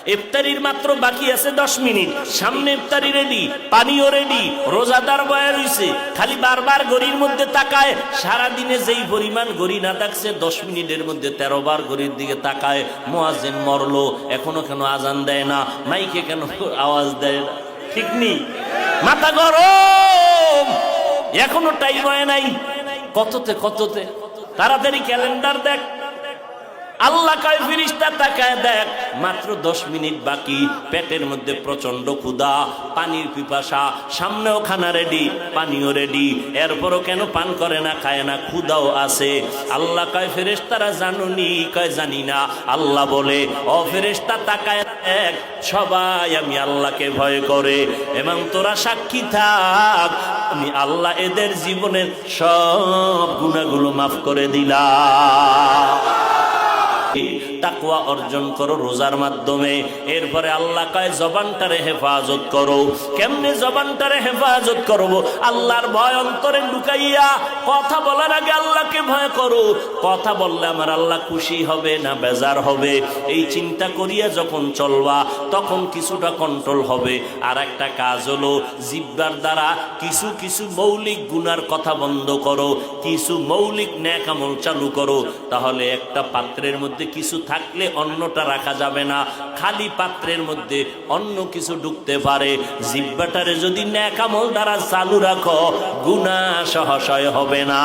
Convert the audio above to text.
ইফতারির মাত্র বাকি আছে 10 মিনিট, সামনে ইফতারি রেডি, পানিও রেডি, রোজাদার বয়া রইছে, খালি বারবার ঘড়ির মধ্যে তাকায়। সারা দিনে যেই পরিমাণ ঘড়ি না থাকছে 10 মিনিটের মধ্যে 13 বার ঘড়ির দিকে তাকায়। মুয়াজ্জিন মরলো, এখনো কেন আজান দেয় না, মাইকে কেন আওয়াজ দেয় না? ঠিক নেই, মাথা গরম, এখনো টাইম হয় নাই। কততে তাড়াতাড়ি ক্যালেন্ডার দেখ। আল্লাহ কয় ফেরেশতা তাকায় দেখ, মাত্র 10 মিনিট বাকি, পেটের মধ্যে প্রচন্ড ক্ষুধা, পানির পিপাসা, সামনেও খানা রেডি, পানিও রেডি, এরপরও কেন পান করে না, খায় না, ক্ষুধাও আছে। আল্লাহ কয় ফেরেশতারা জানুনি? কয় জানি না। আল্লাহ বলে, ও ফেরেশতা তাকায় দেখ, সবাই আমি আল্লাহকে ভয় করে, এবং তোরা সাক্ষী থাক, আমি আল্লাহ এদের জীবনের সব গুনাহগুলো মাফ করে দিলাম। তাকওয়া অর্জন করো রোজার মাধ্যমে। এরপরে আল্লাহ কয় জবানটারে হেফাজত করো। কেমনে জবানটারে হেফাজত করব? আল্লাহর ভয় অন্তরে লুকাইয়া কথা বলার আগে আল্লাহকে ভয় করো। কথা বললে আমার আল্লাহ খুশি হবে না বেজার হবে, এই চিন্তা করিয়া যখন চলবা তখন কিছুটা কন্ট্রোল হবে। আর একটা কাজ হলো জিহ্বার দ্বারা কিছু কিছু মৌলিক গুনার কথা বন্ধ করো, কিছু মৌলিক নেক আমল চালু করো। তাহলে একটা পাত্রের মধ্যে কিছু থাকলে অন্যটা রাখা যাবে না, খালি পাত্রের মধ্যে অন্য কিছু ঢুকতে পারে। জিহ্বাটারে যদি নেক আমল দ্বারা চালু রাখো, গুনাহ সহসয় হবে না।